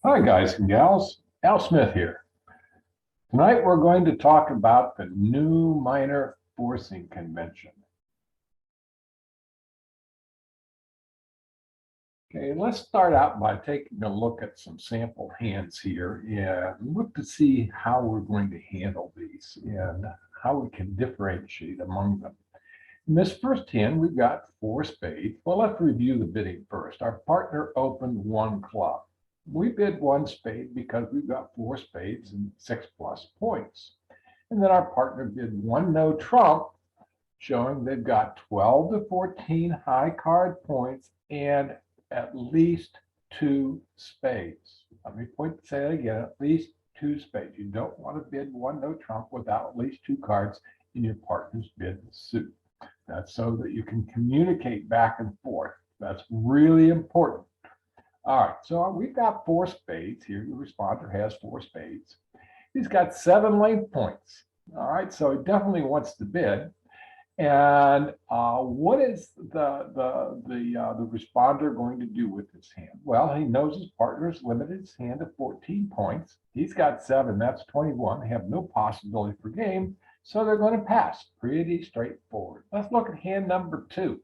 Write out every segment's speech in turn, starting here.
Hi, guys and gals. Al Smith here. Tonight we're going to talk about the new minor forcing convention. Okay, let's start out by taking a look at some sample hands here and look to see how we're going to handle these and how we can differentiate among them. In this first hand, we've got 4 spades. Well, let's review the bidding first. Our partner opened 1 club. We bid 1 spade because we've got 4 spades and 6+ points. And then our partner bid 1 no trump, showing they've got 12 to 14 high card points and at least 2 spades. Let me say that again, at least 2 spades. You don't want to bid 1 no trump without at least 2 cards in your partner's bid suit. That's so that you can communicate back and forth. That's really important. All right, so we've got 4 spades here. The responder has 4 spades. He's got 7 length points. All right, so he definitely wants to bid. And what is the responder going to do with his hand? Well, he knows his partner's limited his hand to 14 points. He's got 7, that's 21. They have no possibility for game, so they're going to pass. Pretty straightforward. Let's look at hand number 2.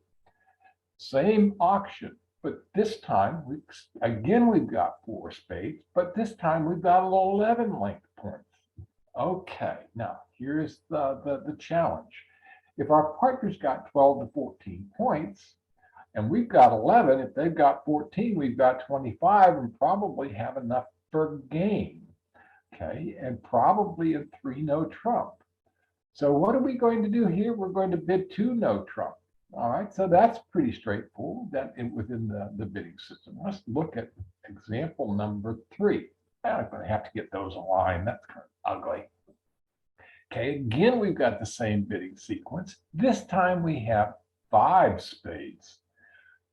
Same auction, but this time, we've got 4 spades, but this time we've got 11 length points. Okay, now here's the challenge. If our partner's got 12 to 14 points, and we've got 11, if they've got 14, we've got 25, and probably have enough for game. Okay, and probably a 3 no trump. So what are we going to do here? We're going to bid 2 no trump. All right, so that's pretty straightforward within the bidding system. Let's look at example number 3. I'm going to have to get those aligned. That's kind of ugly. Okay, again, we've got the same bidding sequence. This time we have 5 spades.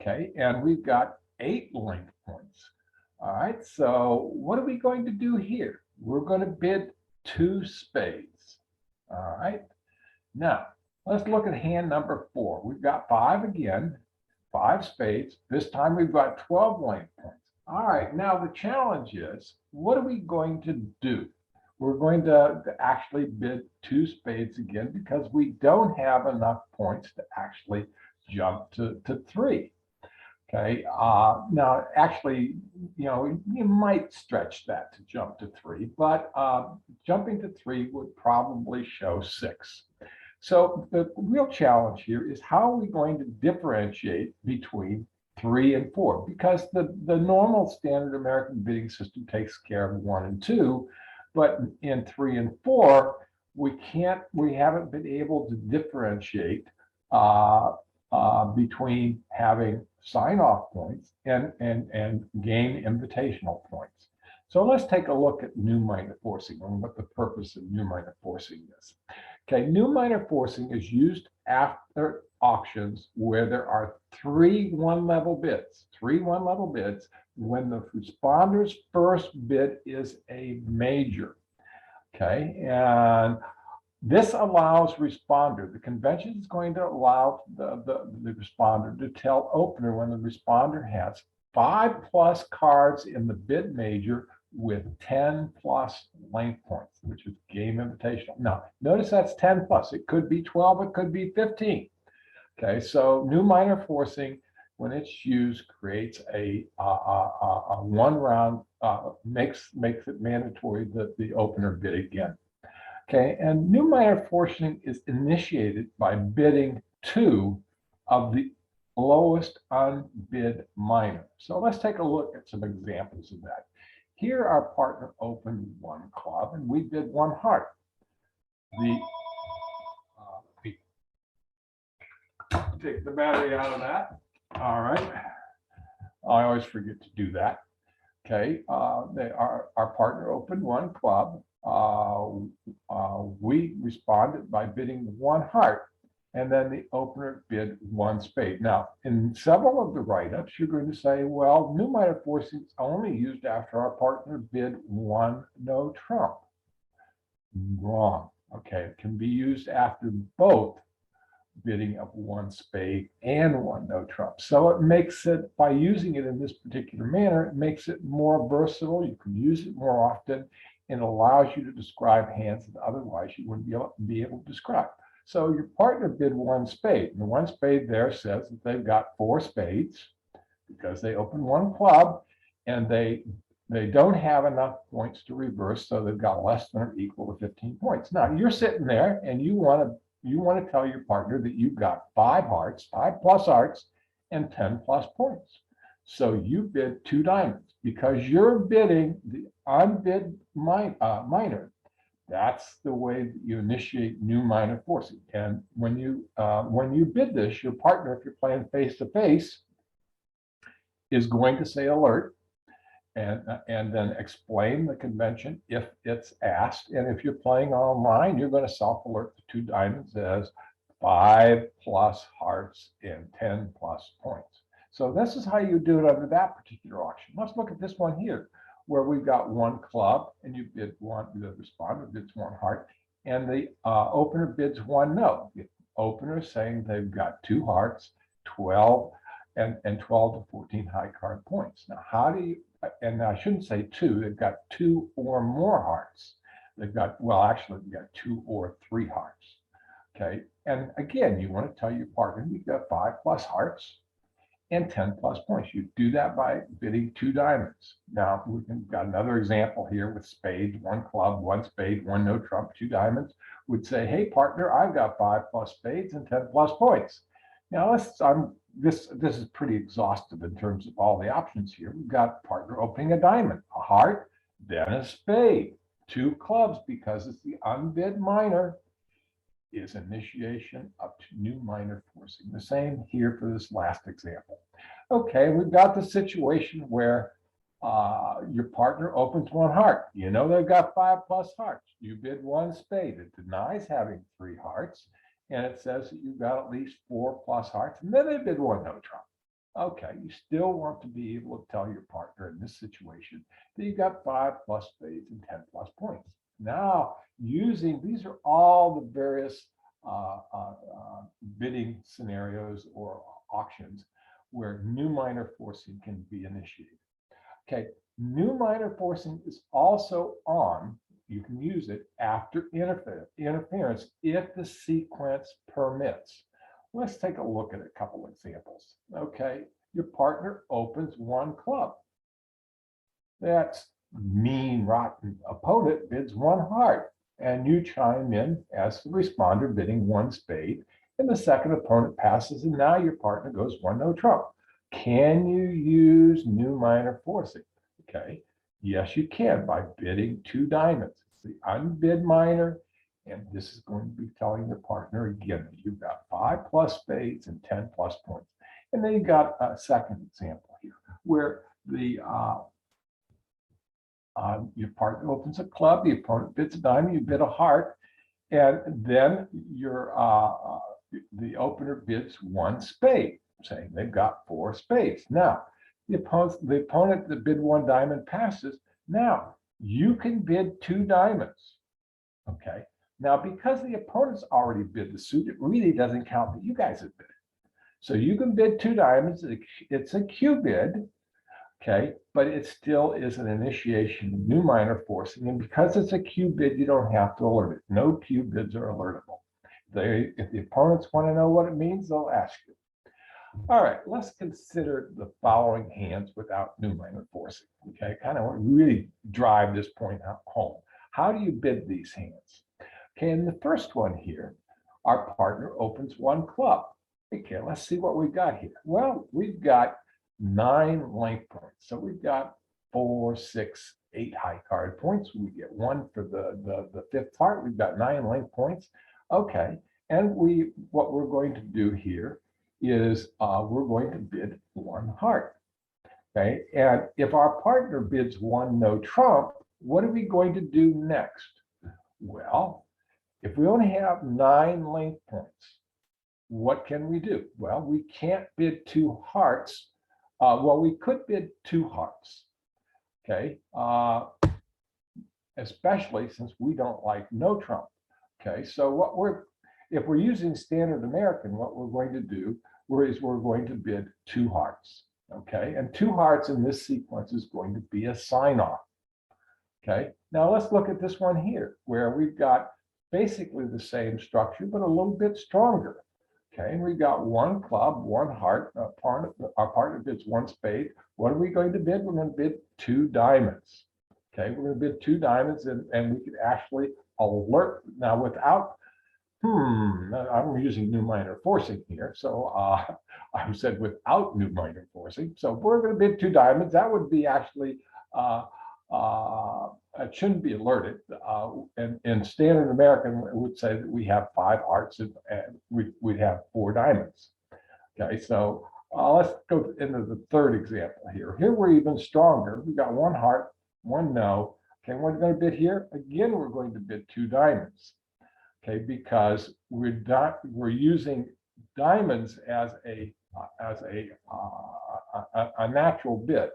Okay, and we've got 8 length points. All right, so what are we going to do here? We're going to bid 2 spades. All right, now let's look at hand number 4. We've got 5 again, 5 spades. This time we've got 12 length points. All right, now the challenge is, what are we going to do? We're going to actually bid 2 spades again because we don't have enough points to actually jump to 3. Okay, now actually, you might stretch that to jump to 3, but jumping to 3 would probably show 6. So the real challenge here is how are we going to differentiate between 3 and 4? Because the normal standard American bidding system takes care of 1 and 2, but in 3 and 4, we haven't been able to differentiate between having sign-off points and game invitational points. So let's take a look at new minor forcing and what the purpose of new minor forcing is. Okay, new minor forcing is used after auctions where there are 3 one-level bids. 3 one-level bids when the responder's first bid is a major. Okay, and this allows responder. The convention is going to allow the responder to tell opener when the responder has 5+ cards in the bid major with 10+ length points, which is game invitational. Now, notice that's 10+. It could be 12, it could be 15. Okay, so new minor forcing, when it's used, creates a one round, makes it mandatory that the opener bid again. Okay, and new minor forcing is initiated by bidding 2 of the lowest unbid minor. So let's take a look at some examples of that. Here, our partner opened 1 club and we bid 1 heart. Take the battery out of that. All right. I always forget to do that. Okay, our partner opened 1 club. We responded by bidding 1 heart, and then the opener bid 1 spade. Now, in several of the write-ups, you're going to say, well, new minor forcing is only used after our partner bid 1 no trump. Wrong. Okay, it can be used after both bidding of one spade and one no trump. So it makes it, by using it in this particular manner, it makes it more versatile. You can use it more often and allows you to describe hands that otherwise you wouldn't be able to describe. So your partner bid one spade, and the one spade there says that they've got four spades because they opened one club, and they don't have enough points to reverse, so they've got less than or equal to 15 points. Now you're sitting there and you want to tell your partner that you've got five plus hearts, and 10 plus points. So you bid two diamonds because you're bidding the unbid minor. That's the way that you initiate new minor forcing. And when you bid this, your partner, if you're playing face to face, is going to say alert and then explain the convention if it's asked. And if you're playing online, you're going to self-alert the two diamonds as 5 plus hearts and 10 plus points. So this is how you do it under that particular auction. Let's look at this one here, where we've got one club and you bid one, the respondent bids one heart, and the opener bids one no. The opener is saying they've got two hearts, 12 and 12 to 14 high card points. Now, how do you, and I shouldn't say two, they've got two or more hearts. They've got, well, actually, they've got two or three hearts. Okay. And again, you want to tell your partner you've got 5 plus hearts and 10 plus points. You do that by bidding two diamonds. Now, we've got another example here with spades, one club, one spade, one no trump, two diamonds. Would say, hey, partner, I've got 5 plus spades and 10 plus points. Now, this is pretty exhaustive in terms of all the options here. We've got partner opening a diamond, a heart, then a spade, two clubs, because it's the unbid minor, is initiation up to new minor forcing. The same here for this last example. Okay, we've got the situation where your partner opens one heart. You know they've got 5 plus hearts. You bid one spade. It denies having 3 hearts, and it says that you've got at least 4 plus hearts, and then they bid one no trump. Okay, you still want to be able to tell your partner in this situation that you've got 5 plus spades and 10 plus points. Now, these are all the various bidding scenarios or auctions where new minor forcing can be initiated. Okay, new minor forcing is also on. You can use it after interference if the sequence permits. Let's take a look at a couple examples. Okay, your partner opens one club. That's mean, rotten opponent bids one heart, and you chime in as the responder bidding one spade, and the second opponent passes, and now your partner goes one no trump. Can you use new minor forcing? Okay, yes, you can by bidding two diamonds. It's the unbid minor, and this is going to be telling your partner again that you've got 5 plus spades and 10 plus points. And then you've got a second example here where the your partner opens a club, the opponent bids a diamond, you bid a heart, and then the opener bids one spade, saying they've got 4 spades. Now, the opponent that bid one diamond passes. Now, you can bid 2 diamonds. Okay. Now, because the opponent's already bid the suit, it really doesn't count that you guys have bid it. So you can bid 2 diamonds. It's a Q bid. Okay, but it still is an initiation of new minor forcing. And because it's a Q bid, you don't have to alert it. No Q bids are alertable. If the opponents want to know what it means, they'll ask you. All right, let's consider the following hands without new minor forcing. Okay, kind of really drive this point home. How do you bid these hands? Okay, in the first one here, our partner opens one club. Okay, let's see what we've got here. Well, we've got 9 length points. So we've got 4, 6, 8 high card points. We get 1 for the 5th heart. We've got 9 length points. Okay, and what we're going to do here is we're going to bid 1 heart. Okay, and if our partner bids 1 no trump, what are we going to do next? Well, if we only have 9 length points, what can we do? Well, we can't bid 2 hearts. Well, we could bid 2 hearts, okay, especially since we don't like no trump. Okay, so If we're using standard American, what we're going to do is we're going to bid 2 hearts. Okay, and 2 hearts in this sequence is going to be a sign off. Okay, now let's look at this one here, where we've got basically the same structure, but a little bit stronger. Okay, and we've got 1 club, 1 heart. Our partner bids 1 spade. What are we going to bid? We're going to bid 2 diamonds. Okay, we're going to bid 2 diamonds, and we could actually alert now without. I'm using new minor forcing here, so I said without new minor forcing. So if we're going to bid 2 diamonds, that would be actually. It shouldn't be alerted. And in standard American, it would say that we have 5 hearts and we'd have 4 diamonds. Okay, so let's go into the third example here. Here we're even stronger. We've got 1 heart, 1 no. Okay, we're going to bid here. Again, we're going to bid 2 diamonds. Okay, because we're using diamonds as a natural bid.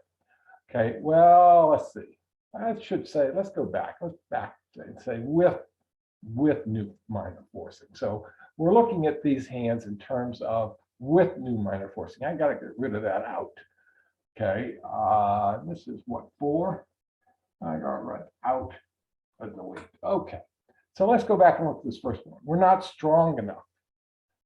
Okay, well, let's see. I should say, let's go back. Let's back and say with new minor forcing. So we're looking at these hands in terms of with new minor forcing. I got to get rid of that out. Okay, this is what, 4? I got right out of the delete. Okay, so let's go back and look at this first one. We're not strong enough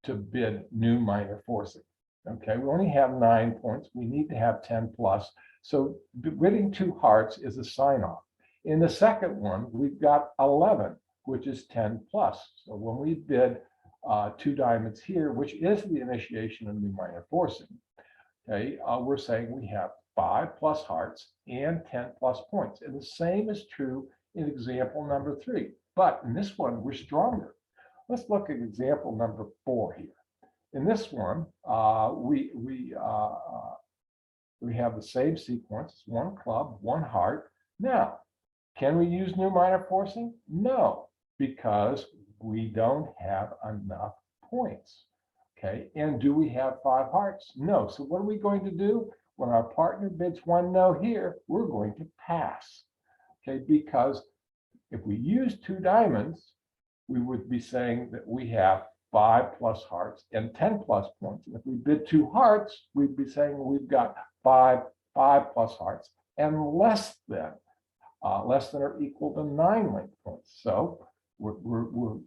to bid new minor forcing. Okay, we only have 9 points. We need to have 10 plus. So bidding 2 hearts is a sign off. In the second one, we've got 11, which is 10 plus. So when we bid 2 diamonds here, which is the initiation of new minor forcing, okay, we're saying we have 5 plus hearts and 10 plus points. And the same is true in example number 3. But in this one, we're stronger. Let's look at example number 4 here. In this one, we have the same sequence, 1 club, 1 heart. Now, can we use new minor forcing? No, because we don't have enough points. Okay, and do we have 5 hearts? No. So what are we going to do? When our partner bids 1 no here, we're going to pass. Okay, because if we use 2 diamonds, we would be saying that we have 5 plus hearts and 10 plus points. And if we bid 2 hearts, we'd be saying we've got 5 plus hearts and less than or equal to 9 link points. So we're going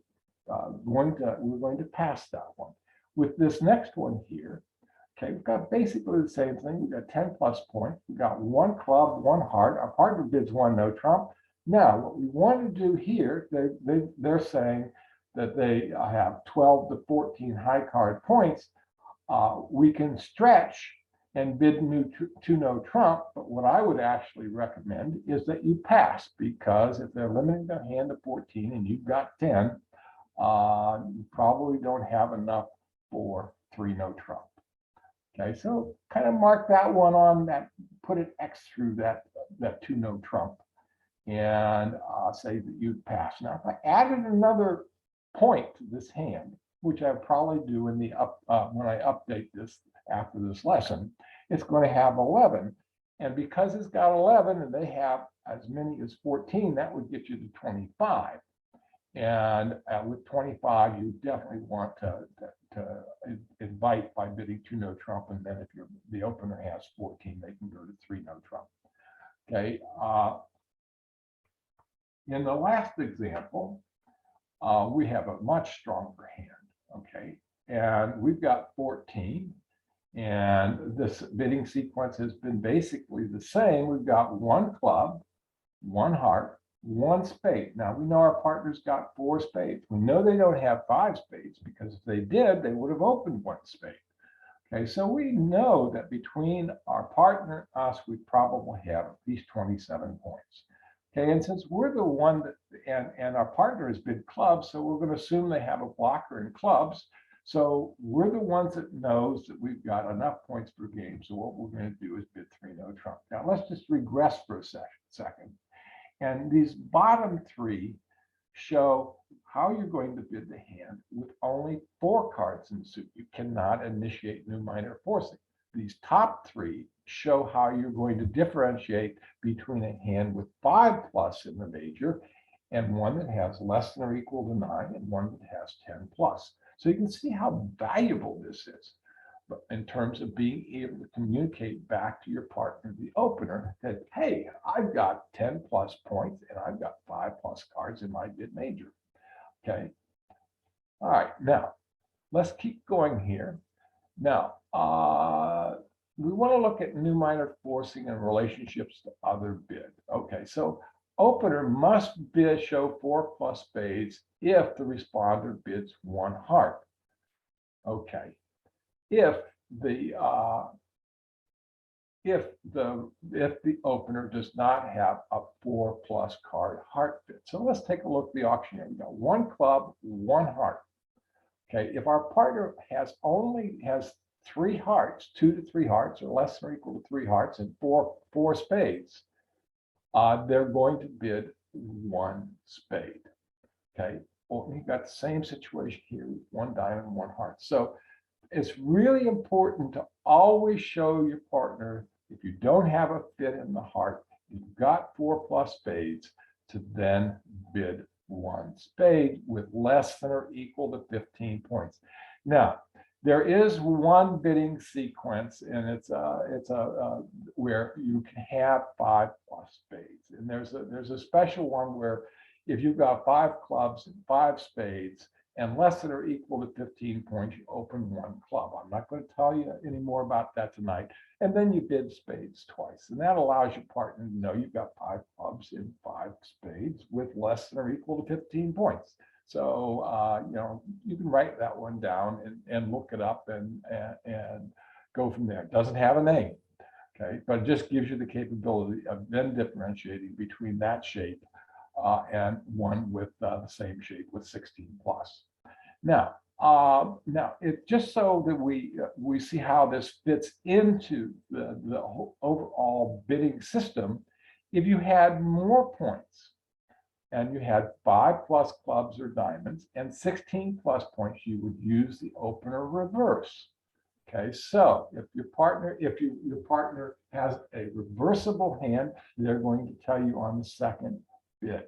to pass that one. With this next one here, okay, we've got basically the same thing. We've got 10 plus points. We've got 1 club, 1 heart. Our partner bids 1 no trump. Now, what we want to do here, they're saying that they have 12 to 14 high card points. We can stretch and bid 2 no trump, but what I would actually recommend is that you pass, because if they're limiting their hand to 14 and you've got 10, you probably don't have enough for 3 no trump. Okay, so kind of mark that one on that, put an X through that 2 no trump, and say that you'd pass. Now, if I added another point to this hand, which I probably do in the when I update this after this lesson, it's going to have 11. And because it's got 11 and they have as many as 14, that would get you to 25. And with 25, you definitely want to invite by bidding 2 no trump. And then if the opener has 14, they can go to 3 no trump. Okay. In the last example, we have a much stronger hand. Okay. And we've got 14. And this bidding sequence has been basically the same. We've got 1 club, 1 heart, 1 spade. Now we know our partner's got 4 spades. We know they don't have 5 spades, because if they did, they would have opened 1 spade. Okay, so we know that between our partner and us, we probably have at least 27 points. Okay, and since we're the one that, and our partner has bid clubs, so we're going to assume they have a blocker in clubs. So we're the ones that knows that we've got enough points per game. So what we're going to do is bid 3 no trump. Now let's just regress for a second. And these bottom 3 show how you're going to bid the hand with only 4 cards in suit. You cannot initiate new minor forcing. These top 3 show how you're going to differentiate between a hand with 5 plus in the major and one that has less than or equal to 9, and one that has 10 plus. So you can see how valuable this is in terms of being able to communicate back to your partner, the opener, that, hey, I've got 10 plus points and I've got 5 plus cards in my bid major. Okay. All right. Now, let's keep going here. Now, we want to look at new minor forcing and relationships to other bid. Okay, so opener must bid show 4 plus spades if the responder bids 1 heart. Okay, if the opener does not have a 4 plus card heart bid. So let's take a look at the auctioneer. We got 1 club, 1 heart. Okay, if our partner has 3 hearts, 2 to 3 hearts, or less than or equal to 3 hearts, and four spades, they're going to bid 1 spade. Okay, well, we've got the same situation here with 1 diamond, 1 heart. So it's really important to always show your partner, if you don't have a fit in the heart, you've got 4 plus spades, to then bid 1 spade with less than or equal to 15 points. Now, there is one bidding sequence, and it's where you can have 5 plus spades, and there's a special one where if you've got 5 clubs and 5 spades and less than or equal to 15 points, you open 1 club. I'm not going to tell you any more about that tonight. And then you bid spades twice, and that allows your partner to know you've got 5 clubs and 5 spades with less than or equal to 15 points. So you can write that one down and look it up and go from there. It doesn't have a name, okay, but it just gives you the capability of then differentiating between that shape and one with the same shape with 16 plus. Now it just so that we see how this fits into the whole overall bidding system. If you had more points and you had 5 plus clubs or diamonds and 16 plus points, you would use the opener reverse. Okay, so if your partner has a reversible hand, they're going to tell you on the second bid.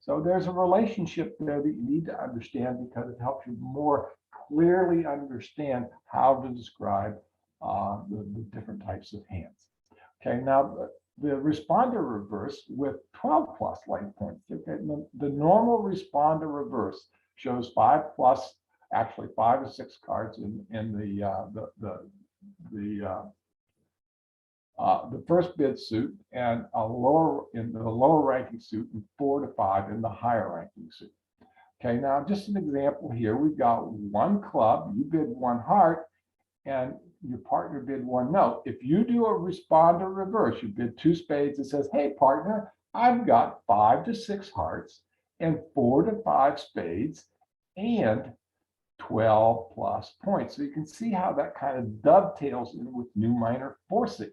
So there's a relationship there that you need to understand, because it helps you more clearly understand how to describe the different types of hands. Okay, now the responder reverse with 12 plus life points. Okay, the normal responder reverse shows 5 plus, actually 5 or 6 cards in the first bid suit, and in the lower ranking suit, and 4 to 5 in the higher ranking suit. Okay, now just an example here. We've got 1 club, you bid 1 heart, and your partner bid 1 note. If you do a responder reverse, you bid 2 spades, it says, hey partner, I've got 5 to 6 hearts and 4 to 5 spades and 12 plus points. So you can see how that kind of dovetails in with new minor forcing.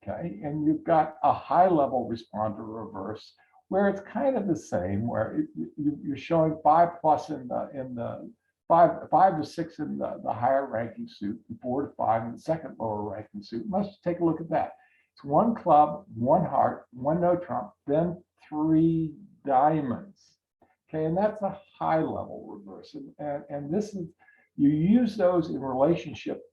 Okay, and you've got a high level responder reverse where it's kind of the same, where you're showing 5 plus in the 5 to 6 in the higher ranking suit, and 4 to 5 in the second lower ranking suit. Let's take a look at that. It's 1 club, 1 heart, 1 no trump, then 3 diamonds. Okay, and that's a high level reverse, and this is, you use those in relationship,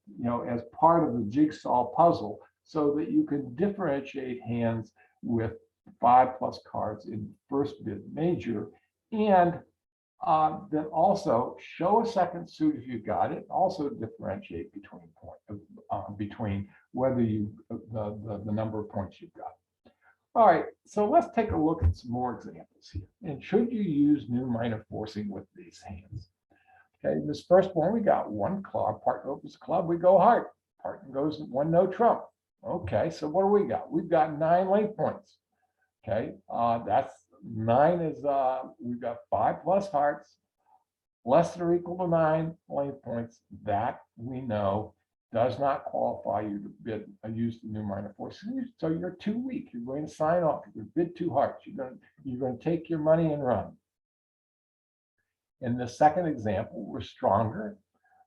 as part of the jigsaw puzzle, so that you can differentiate hands with 5 plus cards in first bid major, and then also show a second suit if you got it. Also differentiate between whether the number of points you've got. All right, so let's take a look at some more examples here. And should you use new minor forcing with these hands? Okay, this first one, we got 1 club, partner opens club, we go heart. Partner goes 1 no trump. Okay, so what do we got? We've got 9 lane points. Okay, that's 9 is, we've got 5 plus hearts, less than or equal to 9 lane points. That we know does not qualify you to use the new minor forcing. So you're too weak. You're going to sign off. You're going to bid 2 hearts. You're going to take your money and run. In the second example, we're stronger.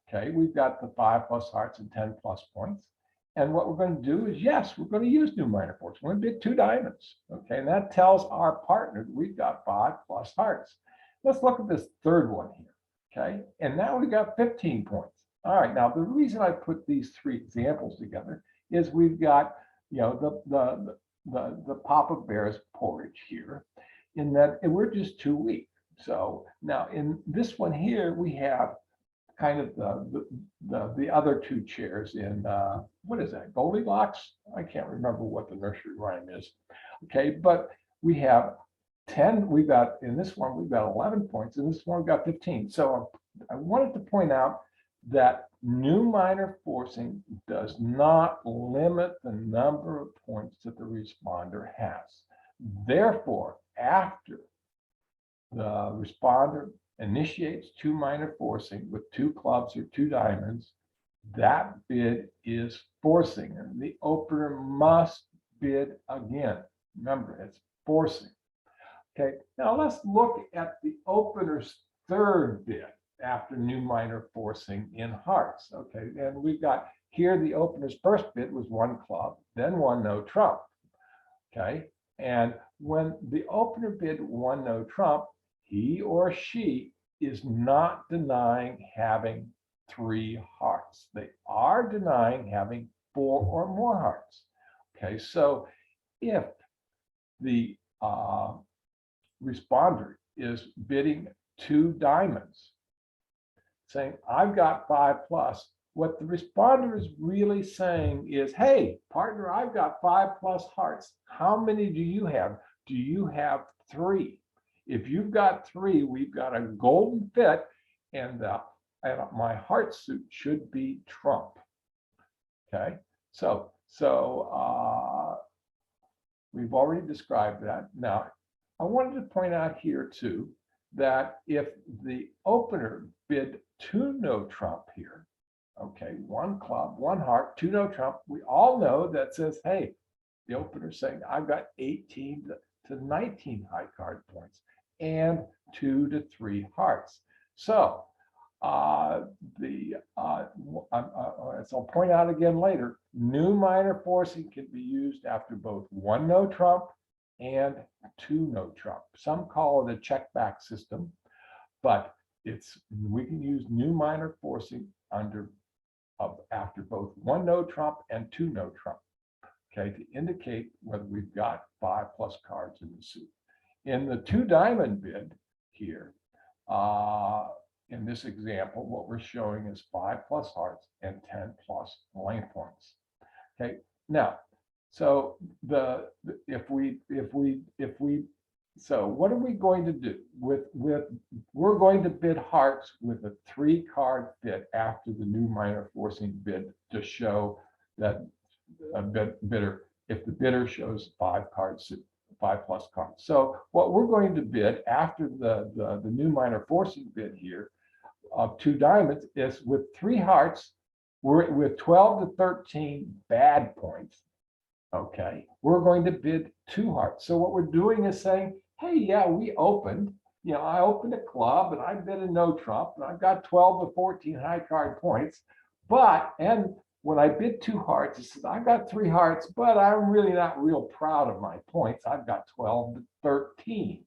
Okay, we've got the 5 plus hearts and 10 plus points. And what we're going to do is, yes, we're going to use new minor force. We're going to bid 2 diamonds. Okay, and that tells our partner that we've got 5 plus hearts. Let's look at this third one here. Okay, and now we've got 15 points. All right, now the reason I put these 3 examples together is we've got, the Papa Bear's porridge here, in that we're just too weak. So now in this one here, we have kind of the other 2 chairs in what is that, Goldilocks? I can't remember what the nursery rhyme is. Okay, but we have 10. We've got in this one we've got 11 points, and this one we've got 15. So I wanted to point out that new minor forcing does not limit the number of points that the responder has. Therefore, after the responder initiates 2 minor forcing with 2 clubs or 2 diamonds, that bid is forcing, and the opener must bid again. Remember, it's forcing. Okay, now let's look at the opener's third bid after new minor forcing in hearts. Okay, and we've got here the opener's first bid was 1 club, then 1 no trump. Okay, and when the opener bid 1 no trump, he or she is not denying having 3 hearts. They are denying having 4 or more hearts. Okay, so if the responder is bidding 2 diamonds, saying, I've got 5 plus, what the responder is really saying is, hey, partner, I've got 5 plus hearts. How many do you have? Do you have 3? If you've got 3, we've got a golden fit, and my heart suit should be trump. Okay, so we've already described that. Now, I wanted to point out here too that if the opener bid 2 no trump here, okay, 1 club, 1 heart, 2 no trump, we all know that says, hey, the opener's saying I've got 18 to 19 high card points and 2 to 3 hearts. So as I'll point out again later, new minor forcing can be used after both 1 no trump and 2 no trump. Some call it a check back system, but we can use new minor forcing after both 1 no trump and 2 no trump, okay, to indicate whether we've got 5 plus cards in the suit. In the 2 diamond bid here, in this example, what we're showing is 5 plus hearts and 10 plus lane points. Okay, now, so so what are we going to do we're going to bid hearts with a 3 card bid after the new minor forcing bid to show that if the bidder shows 5 cards, 5 plus cards. So what we're going to bid after the new minor forcing bid here of 2 diamonds is with 3 hearts. We're with 12 to 13 bad points. Okay, we're going to bid 2 hearts. So what we're doing is saying, hey, yeah, we opened, I opened a club and I bid a no trump and I've got 12 to 14 high card points. And when I bid 2 hearts, it says I've got 3 hearts, but I'm really not real proud of my points. I've got 12 to 13.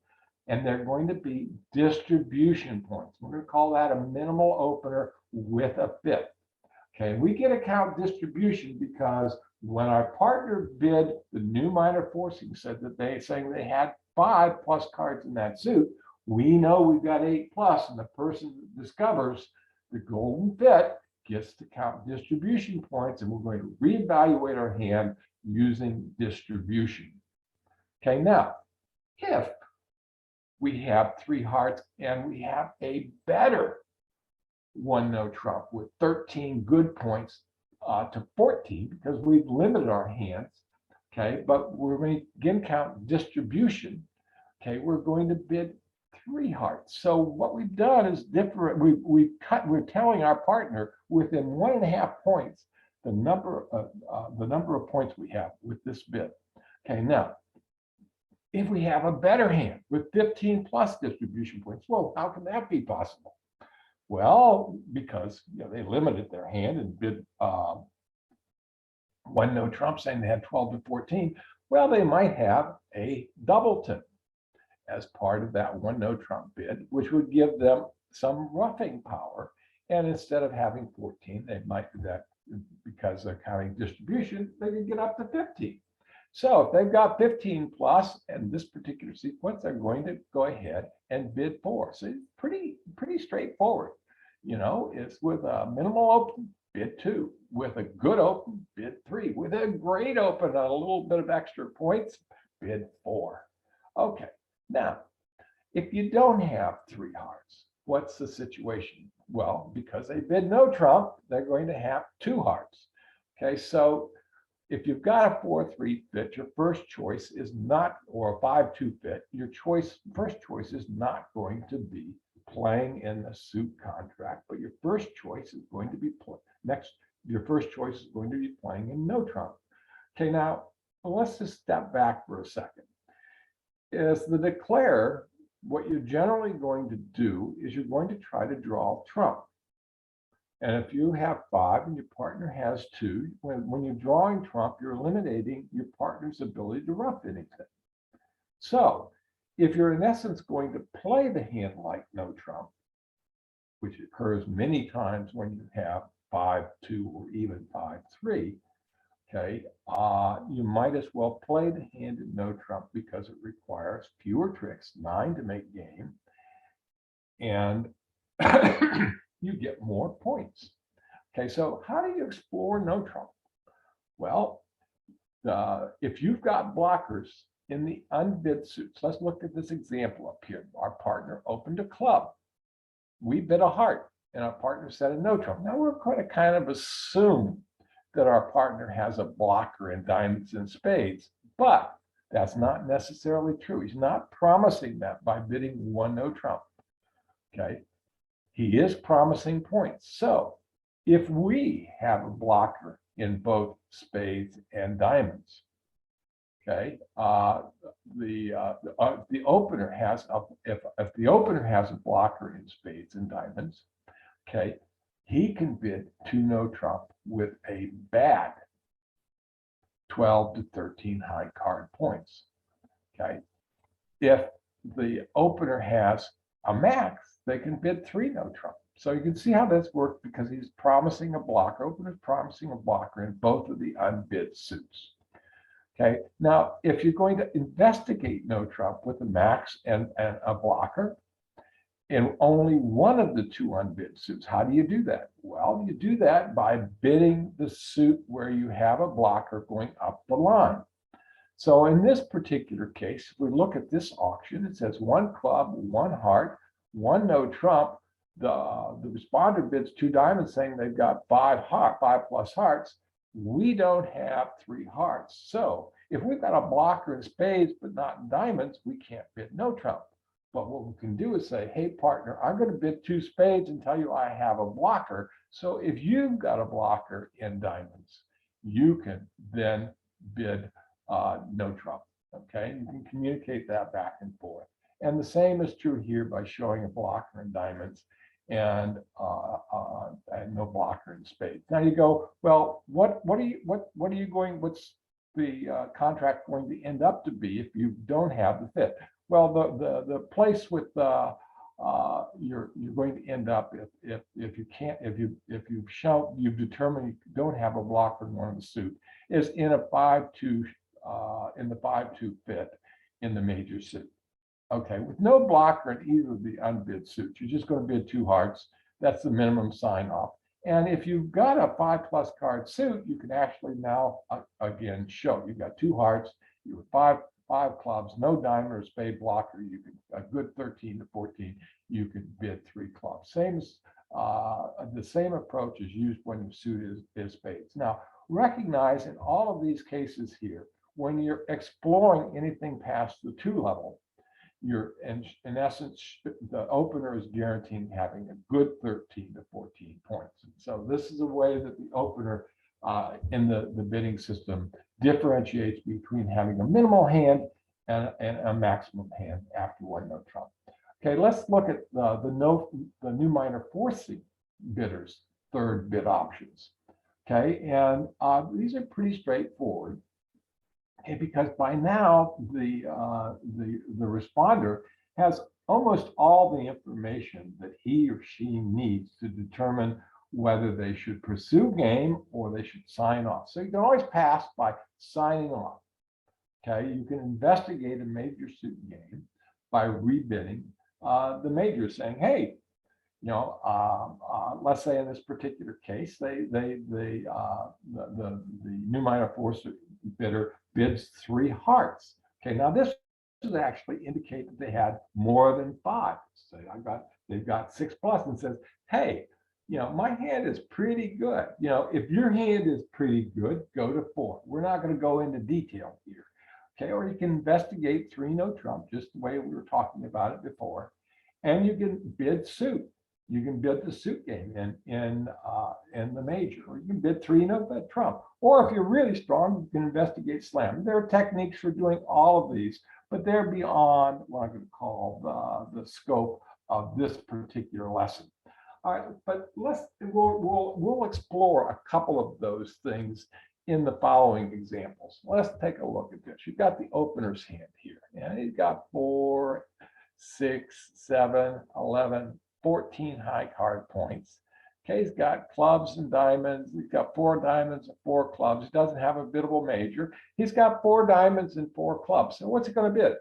And they're going to be distribution points. We're going to call that a minimal opener with a fit. Okay, we get a count distribution because when our partner bid the new minor forcing saying they had 5 plus cards in that suit, we know we've got 8 plus, and the person that discovers the golden fit gets to count distribution points, and we're going to reevaluate our hand using distribution. Okay, now if we have 3 hearts and we have a better 1 no trump with 13 good points to 14, because we've limited our hands, okay, but we're going to again count distribution. Okay, we're going to bid 3 hearts. So what we've done is different. We're telling our partner within 1.5 points the number of points we have with this bid. Okay, now if we have a better hand with 15 plus distribution points, well, how can that be possible? Well, because they limited their hand and bid one no trump saying they had 12 to 14. Well, they might have a doubleton as part of that one no trump bid, which would give them some roughing power. And instead of having 14, they might do that because they're counting distribution, they can get up to 15. So if they've got 15 plus in this particular sequence, they're going to go ahead and bid 4. So it's pretty straightforward. You know, it's with a minimal open, bid 2. With a good open, bid 3. With a great open, a little bit of extra points, bid 4. Okay, now, if you don't have 3 hearts, what's the situation? Well, because they bid no trump, they're going to have 2 hearts. Okay, so if you've got a 4-3 fit, your first choice is not, or a 5-2 fit, your first choice is not going to be playing in the suit contract, but your first choice is going to be your first choice is going to be playing in no trump. Okay, now let's just step back for a second. As the declarer, what you're generally going to do is you're going to try to draw trump. And if you have 5 and your partner has 2, when you're drawing trump, you're eliminating your partner's ability to rough anything. So if you're in essence going to play the hand like no trump, which occurs many times when you have 5-2 or even 5-3, okay, you might as well play the hand in no trump because it requires fewer tricks, 9 to make game, and you get more points. Okay, so how do you explore no trump? Well, if you've got blockers in the unbid suits, let's look at this example up here. Our partner opened a club. We bid a heart, and our partner said a no trump. Now we're going to kind of assume that our partner has a blocker in diamonds and spades, but that's not necessarily true. He's not promising that by bidding one no trump. Okay, he is promising points. So if we have a blocker in both spades and diamonds, okay, the opener has if the opener has a blocker in spades and diamonds, okay, he can bid 2 no trump with a bad 12 to 13 high card points. Okay, if the opener has a max, they can bid 3 no trump. So you can see how this works because he's promising a blocker. Opener's promising a blocker in both of the unbid suits. Okay, now if you're going to investigate no trump with a max and a blocker in only one of the 2 unbid suits, how do you do that? Well, you do that by bidding the suit where you have a blocker going up the line. So in this particular case, if we look at this auction, it says 1 club, 1 heart, 1 no trump. The responder bids 2 diamonds saying they've got 5 plus hearts. We don't have 3 hearts. So if we've got a blocker in spades but not in diamonds, we can't bid no trump. But what we can do is say, hey, partner, I'm going to bid 2 spades and tell you I have a blocker. So if you've got a blocker in diamonds, you can then bid no trump. Okay, you can communicate that back and forth. And the same is true here by showing a blocker in diamonds and no blocker in spades. Now you go, well, what's the contract going to end up to be if you don't have the fit? Well, the place with you're going to end up if you've determined you don't have a blocker in one of the suit is in a 5-2 in the 5-2 fit in the major suit. Okay, with no blocker in either of the unbid suits, you're just going to bid 2 hearts. That's the minimum sign off. And if you've got a 5+ card suit, you can actually now again show you've got 2 hearts, you have 5 clubs, no diamond or spade blocker. You can a good 13 to 14. You can bid 3 clubs. The same approach is used when your suit is spades. Now recognize in all of these cases here, when you're exploring anything past the 2 level, you're in essence, the opener is guaranteeing having a good 13 to 14 points. So this is a way that the opener in the bidding system differentiates between having a minimal hand and a maximum hand after 1 no trump. Okay, let's look at the new minor 4C bidders' 3rd bid options. Okay, and these are pretty straightforward. Okay, because by now the responder has almost all the information that he or she needs to determine whether they should pursue game or they should sign off. So you can always pass by signing off. Okay, you can investigate a major suit game by rebidding the major, saying, "Hey, let's say in this particular case, the new minor force bidder bids 3 hearts. Okay, now this is actually indicate that they had more than 5. So they've got 6 plus and says, hey, my hand is pretty good. If your hand is pretty good, go to 4. We're not going to go into detail here. Okay, or you can investigate 3 no trump, just the way we were talking about it before, and you can bid suit. You can bid the suit game in the major, or you can bid 3 no bet trump. Or if you're really strong, you can investigate slam. There are techniques for doing all of these, but they're beyond what I'm going to call the scope of this particular lesson. All right, but we'll explore a couple of those things in the following examples. Let's take a look at this. You've got the opener's hand here, and he's got 4, 6, 7, 11, 14 high card points. Okay, he's got clubs and diamonds. He's got 4 diamonds and 4 clubs. He doesn't have a biddable major. He's got 4 diamonds and 4 clubs. So what's he going to bid?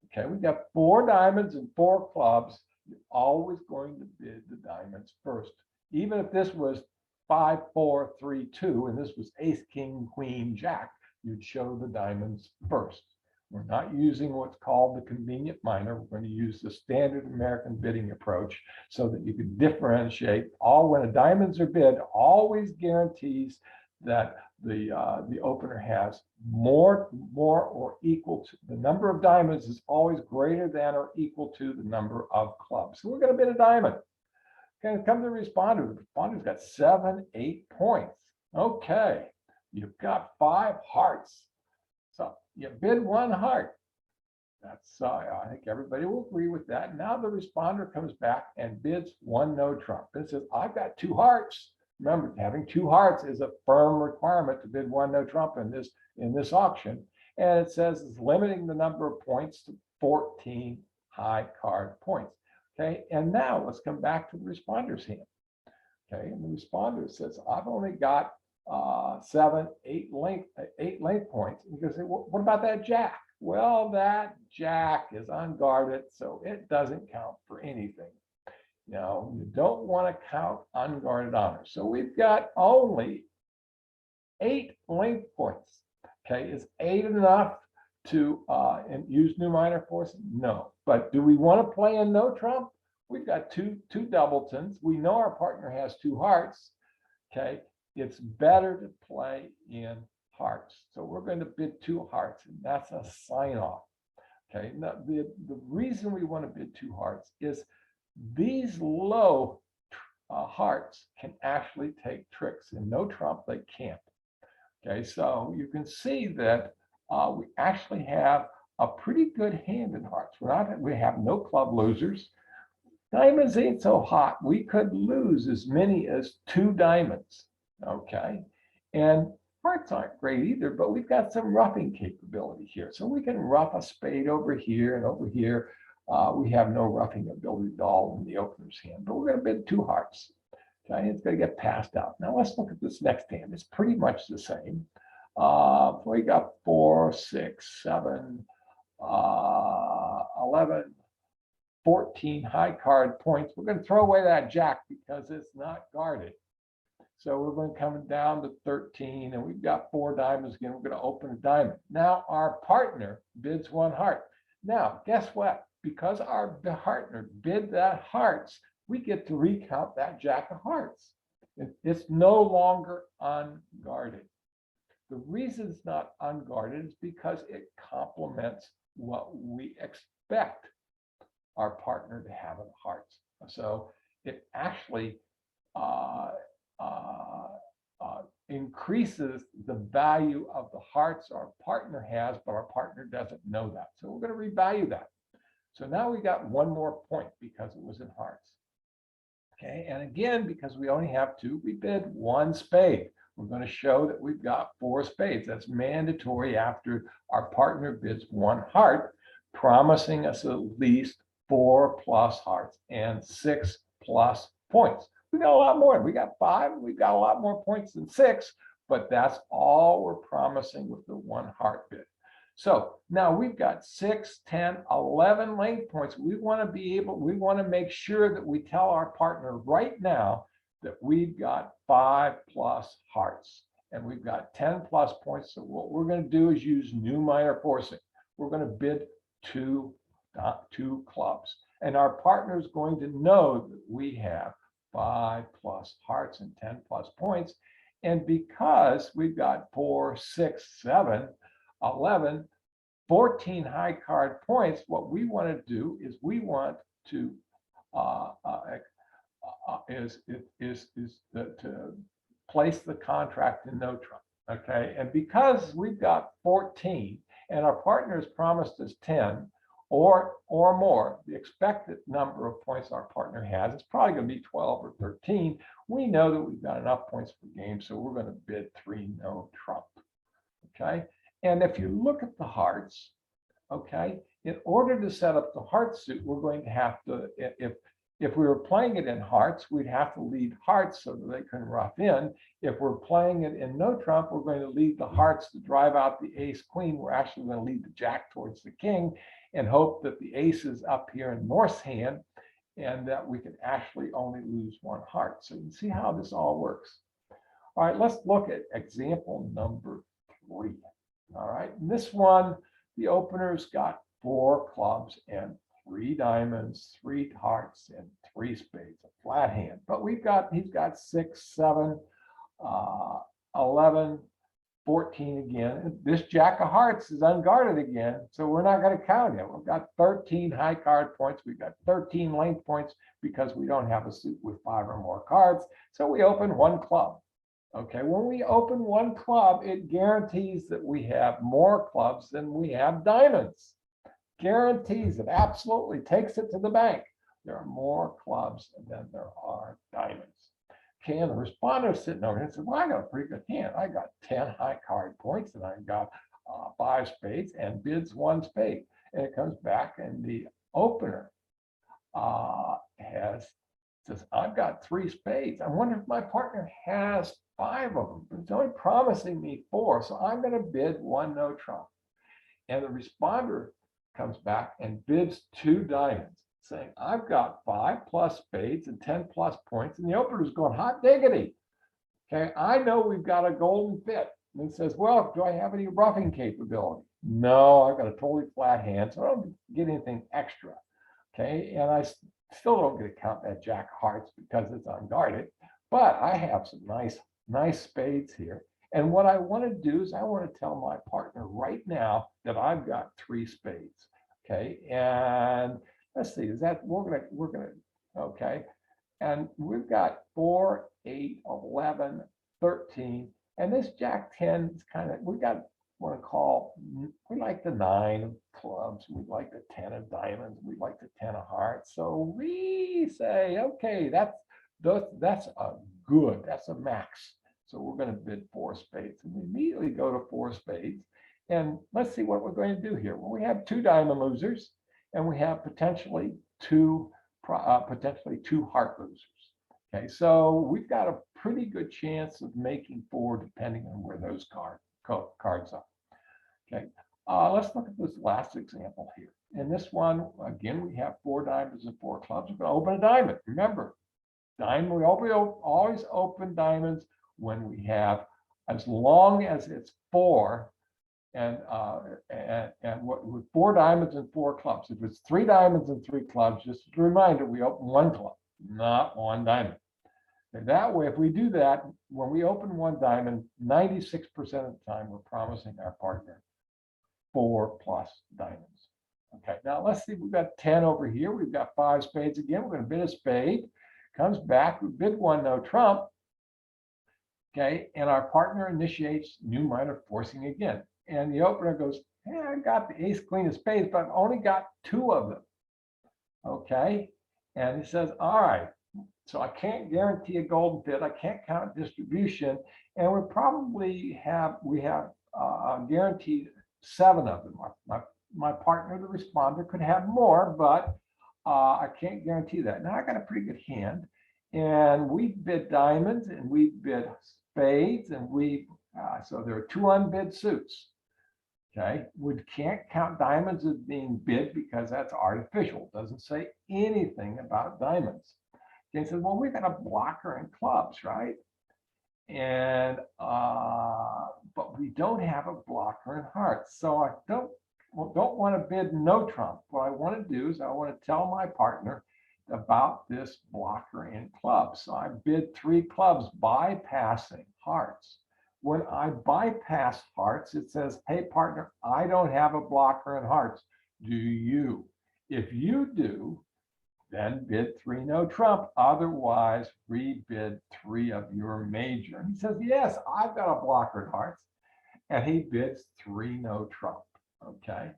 Okay, we got 4 diamonds and 4 clubs. You're always going to bid the diamonds first. Even if this was 5, 4, 3, 2, and this was ace, king, queen, jack, you'd show the diamonds first. We're not using what's called the convenient minor. We're going to use the standard American bidding approach so that you can differentiate. When the diamonds are bid, always guarantees that the opener has more or equal to the number of diamonds is always greater than or equal to the number of clubs. So we're going to bid a diamond. Okay, come to the responder. The responder's got 7, 8 points. Okay, you've got 5 hearts. So you bid 1 heart. That's I think everybody will agree with that. Now the responder comes back and bids 1 no trump. It says, I've got 2 hearts. Remember, having 2 hearts is a firm requirement to bid 1 no trump in this auction. And it says it's limiting the number of points to 14 high card points. Okay, and now let's come back to the responder's hand. Okay, and the responder says, I've only got 7, 8 length points. And you can say, well, what about that jack? Well, that jack is unguarded, so it doesn't count for anything. You don't want to count unguarded honors. So we've got only 8 length points. Okay, is 8 enough to and use new minor force? No. But do we want to play in no trump? We've got two doubletons. We know our partner has 2 hearts. Okay, it's better to play in hearts. So we're going to bid 2 hearts, and that's a sign off. Okay, now the reason we want to bid 2 hearts is these low hearts can actually take tricks. In no trump, they can't. Okay, so you can see that we actually have a pretty good hand in hearts. We have no club losers. Diamonds ain't so hot. We could lose as many as 2 diamonds. Okay, and hearts aren't great either, but we've got some roughing capability here. So we can rough a spade over here and over here. We have no roughing ability at all in the opener's hand, but we're going to bid 2 hearts. Okay, it's going to get passed out. Now let's look at this next hand. It's pretty much the same. We got 4, 6, 7, 11, 14 high card points. We're going to throw away that jack because it's not guarded. So we're going to come down to 13, and we've got 4 diamonds again. We're going to open a diamond. Now our partner bids 1 heart. Now, guess what? Because our partner bid that hearts, we get to recount that jack of hearts. It's no longer unguarded. The reason it's not unguarded is because it complements what we expect our partner to have in hearts. So it actually increases the value of the hearts our partner has, but our partner doesn't know that. So we're going to revalue that. So now we got 1 more point because it was in hearts. Okay, and again, because we only have 2, we bid 1 spade. We're going to show that we've got 4 spades. That's mandatory after our partner bids 1 heart, promising us at least 4 plus hearts and 6 plus points. We got a lot more. We got 5. We've got a lot more points than 6, but that's all we're promising with the 1 heart bid. So now we've got 6, 10, 11 length points. We want to make sure that we tell our partner right now that we've got 5 plus hearts and we've got 10 plus points. So what we're going to do is use new minor forcing. We're going to bid two clubs, and our partner is going to know that we have 5 plus hearts and 10 plus points. And because we've got 4, 6, 7, 11, 14 high card points, what we want to do is we want to to place the contract in no trump. Okay, and because we've got 14 and our partner has promised us 10 or more, the expected number of points our partner has is probably going to be 12 or 13. We know that we've got enough points per game, so we're going to bid 3 no trump. Okay, and if you look at the hearts, okay, in order to set up the heart suit, we're going to have to, if we were playing it in hearts, we'd have to lead hearts so that they can rough in. If we're playing it in no trump, we're going to lead the hearts to drive out the ace queen. We're actually going to lead the jack towards the king and hope that the ace is up here in North's hand and that we can actually only lose 1 heart. So you can see how this all works. All right, let's look at example number 3. All right, in this one, the opener's got 4 clubs and 3 diamonds, 3 hearts, and 3 spades, a flat hand. But he's got 6, 7, 11, 14 again. And this jack of hearts is unguarded again, so we're not going to count him. We've got 13 high card points. We've got 13 length points because we don't have a suit with 5 or more cards. So we open 1 club. Okay, when we open 1 club, it guarantees that we have more clubs than we have diamonds. Guarantees it, absolutely takes it to the bank. There are more clubs than there are diamonds. Okay, and the responder sitting over here and says, well, I got a pretty good hand. I got 10 high card points and I got 5 spades and bids 1 spade. And it comes back and the opener says, I've got 3 spades. I wonder if my partner has 5 of them, but it's only promising me 4. So I'm going to bid 1 no trump. And the responder comes back and bids 2 diamonds, saying, I've got 5 plus spades and 10 plus points. And the opener's going, hot diggity. Okay, I know we've got a golden fit. And he says, well, do I have any roughing capability? No, I've got a totally flat hand, so I don't get anything extra. Okay, and I still don't get to count that jack of hearts because it's unguarded, but I have some nice spades here. And what I want to do is I want to tell my partner right now that I've got 3 spades. Okay, and let's see, is that we're gonna okay, and we've got 4, 8, 11, 13, and this jack 10 is kind of, we got what I call, we like the 9 of clubs, we like the 10 of diamonds, we like the 10 of hearts. So we say, okay, that's a max. So we're going to bid 4 spades, and we immediately go to 4 spades. And let's see what we're going to do here. Well, we have 2 diamond losers, and we have potentially two heart losers. Okay, so we've got a pretty good chance of making 4, depending on where those cards are. Okay, let's look at this last example here. In this one, again, we have 4 diamonds and 4 clubs. We're going to open a diamond. Remember, diamond. We always open diamonds when we have, as long as it's 4 and with 4 diamonds and 4 clubs. If it's 3 diamonds and 3 clubs, just as a reminder, we open 1 club, not 1 diamond. And that way, if we do that, when we open 1 diamond, 96% of the time, we're promising our partner 4 plus diamonds. Okay, now let's see, we've got 10 over here. We've got 5 spades again. We're going to bid a spade. Comes back, we bid 1 no trump. Okay, and our partner initiates new minor forcing again. And the opener goes, hey, I got the ace, queen of spades, but I've only got 2 of them. Okay, and he says, all right, so I can't guarantee a golden fit. I can't count distribution. And we have guaranteed 7 of them. My partner, the responder, could have more, but I can't guarantee that. Now I got a pretty good hand, and we bid diamonds and we bid spades, and so there are 2 unbid suits. Okay, we can't count diamonds as being bid because that's artificial. It doesn't say anything about diamonds. They said, well, we got a blocker in clubs, right? And but we don't have a blocker in hearts. So I don't want to bid no trump. What I want to do is I want to tell my partner about this blocker in clubs. So I bid 3 clubs, bypassing hearts. When I bypass hearts, it says, hey, partner, I don't have a blocker in hearts. Do you? If you do, then bid 3 no trump. Otherwise, rebid 3 of your major. And he says, yes, I've got a blocker in hearts. And he bids 3 no trump. Okay.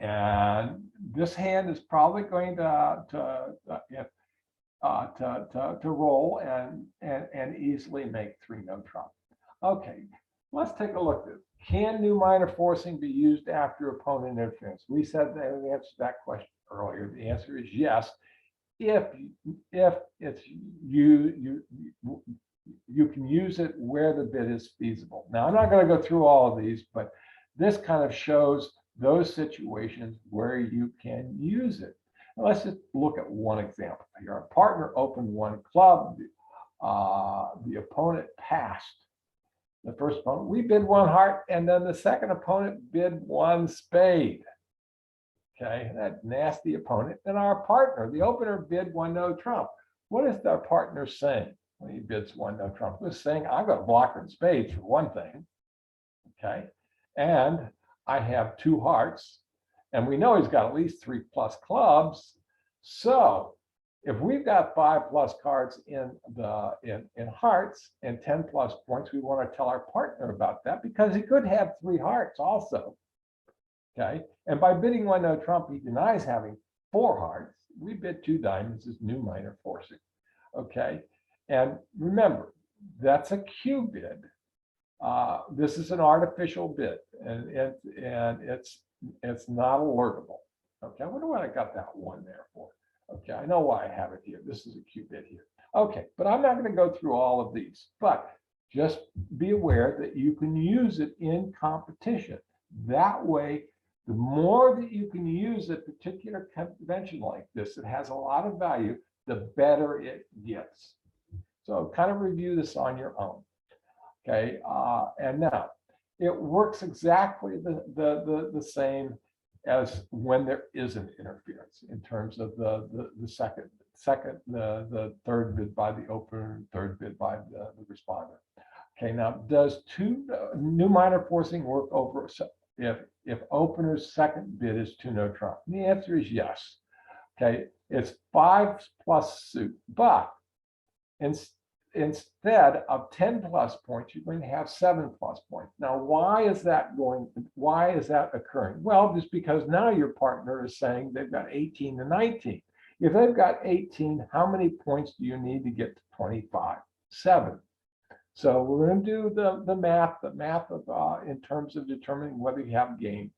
And this hand is probably going to roll and easily make 3 no trump. Okay, let's take a look at this. Can new minor forcing be used after opponent interference? We said that we answered that question earlier. The answer is yes. If it's you can use it where the bid is feasible. Now, I'm not going to go through all of these, but this kind of shows those situations where you can use it. Now, let's just look at one example here. Our partner opened 1 club. The opponent passed. The first opponent, we bid 1 heart, and then the second opponent bid 1 spade. Okay, that nasty opponent. And our partner, the opener, bid 1 no trump. What is our partner saying when he bids 1 no trump? He's saying, I've got a blocker in spades for one thing. Okay, and I have 2 hearts, and we know he's got at least 3 plus clubs. So if we've got 5 plus cards in hearts and 10 plus points, we want to tell our partner about that because he could have 3 hearts also. Okay, and by bidding 1 no trump, he denies having 4 hearts. We bid 2 diamonds as new minor forcing. Okay, and remember, that's a Q bid. This is an artificial bid, and it's not alertable. Okay, I wonder what I got that 1 there for. Okay, I know why I have it here. This is a Q bid here. Okay, but I'm not going to go through all of these, but just be aware that you can use it in competition. That way, the more that you can use a particular convention like this, it has a lot of value, the better it gets. So kind of review this on your own. Okay, and now it works exactly the same as when there is an interference in terms of the third bid by the opener and 3rd bid by the responder. Okay, now does new minor forcing work over if opener's 2nd bid is 2 no trump? And the answer is yes. Okay, it's 5 plus suit, but instead of 10 plus points, you're going to have 7 plus points. Now, why is that occurring? Well, just because now your partner is saying they've got 18 to 19. If they've got 18, how many points do you need to get to 25? 7. So we're going to do the math of in terms of determining whether you have game.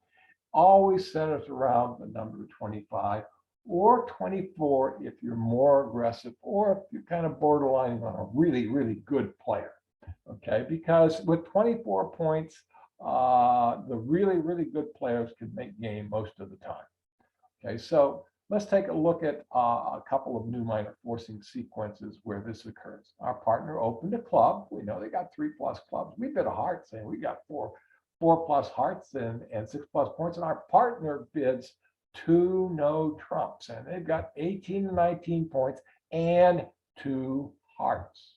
Always centers around the number 25 or 24 if you're more aggressive, or if you're kind of borderline on a really, really good player. Okay, because with 24 points, the really, really good players can make game most of the time. Okay, so let's take a look at a couple of new minor forcing sequences where this occurs. Our partner opened a club. We know they got 3 plus clubs. We bid a heart saying we got 4 plus hearts and 6 plus points, and our partner bids 2 no trumps, and they've got 18 to 19 points and 2 hearts.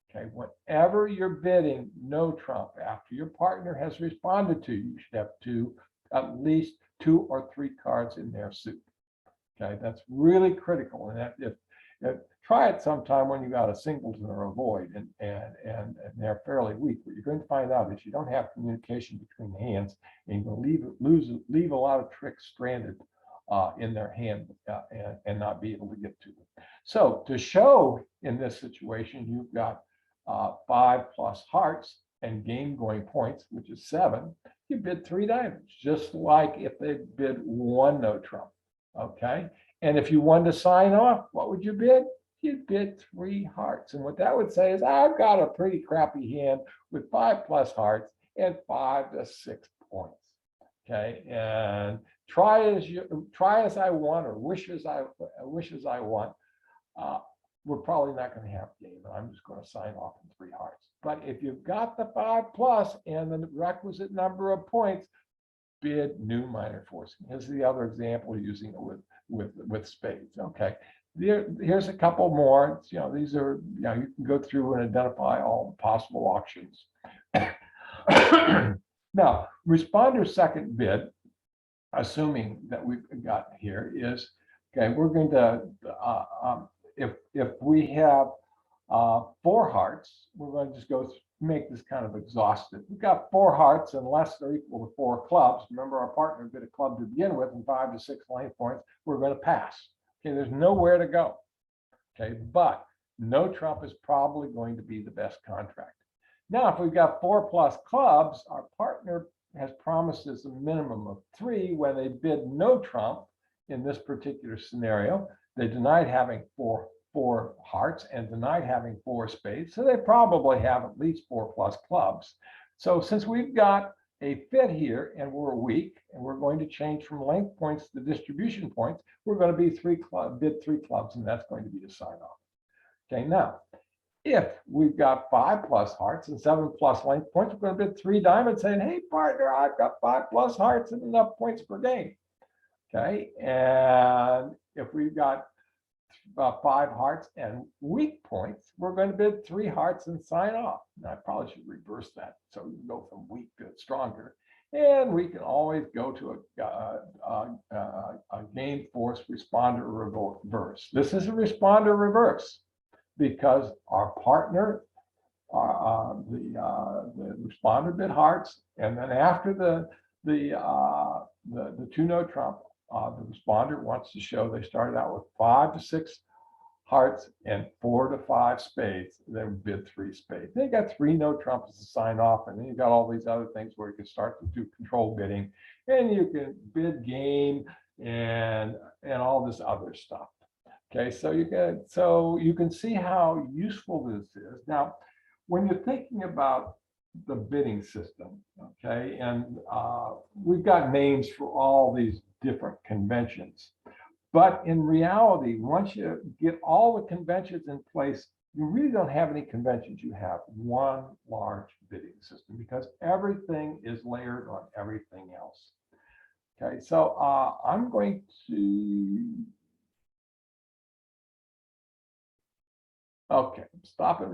Okay, whenever you're bidding no trump after your partner has responded to you, should have at least 2 or 3 cards in their suit. Okay, that's really critical. And that if try it sometime when you got a singleton or a void and they're fairly weak. What you're going to find out is you don't have communication between the hands, and you're going to leave a lot of tricks stranded in their hand and not be able to get to them. So to show in this situation, you've got 5 plus hearts and gain going points, which is 7, you bid 3 diamonds, just like if they bid 1 no trump. Okay. And if you wanted to sign off, what would you bid? You'd bid 3 hearts. And what that would say is, I've got a pretty crappy hand with 5 plus hearts and 5 to 6 points. Okay. And try as I want, or wish as I want. We're probably not going to have a game. I'm just going to sign off in 3 hearts. But if you've got the 5 plus and the requisite number of points, bid new minor forcing. Here's the other example using it with spades. Okay, here's a couple more. These are, you can go through and identify all the possible auctions. Now, responder's second bid, assuming that we've got here, is okay. We're going to if we have 4 hearts, we're going to just go make this kind of exhaustive. We've got 4 hearts unless they're equal to 4 clubs. Remember, our partner bid a club to begin with and 5 to 6 length points. We're going to pass. Okay, there's nowhere to go. Okay, but no trump is probably going to be the best contract. Now, if we've got 4 plus clubs, our partner has promised us a minimum of 3 when they bid no trump. In this particular scenario, they denied having four hearts and denied having 4 spades. So they probably have at least 4 plus clubs. So since we've got a fit here and we're weak and we're going to change from length points to distribution points, we're going to be bid 3 clubs, and that's going to be the sign off. Okay, now, if we've got 5 plus hearts and 7 plus length points, we're going to bid 3 diamonds saying, hey, partner, I've got 5 plus hearts and enough points per game. Okay, and if we've got 5 hearts and weak points, we're going to bid 3 hearts and sign off. Now, I probably should reverse that so we can go from weak to stronger. And we can always go to a game force responder reverse. This is a responder reverse because our partner, the responder bid hearts, and then after the 2 no trump, the responder wants to show they started out with 5 to 6 hearts and 4 to 5 spades. They bid 3 spades. They got 3 no trumps to sign off, and then you got all these other things where you can start to do control bidding, and you can bid game and all this other stuff. Okay, so you can see how useful this is. Now, when you're thinking about the bidding system, okay, and we've got names for all these different conventions, but in reality, once you get all the conventions in place, you really don't have any conventions. You have one large bidding system because everything is layered on everything else. Okay, so I'm going to stop it.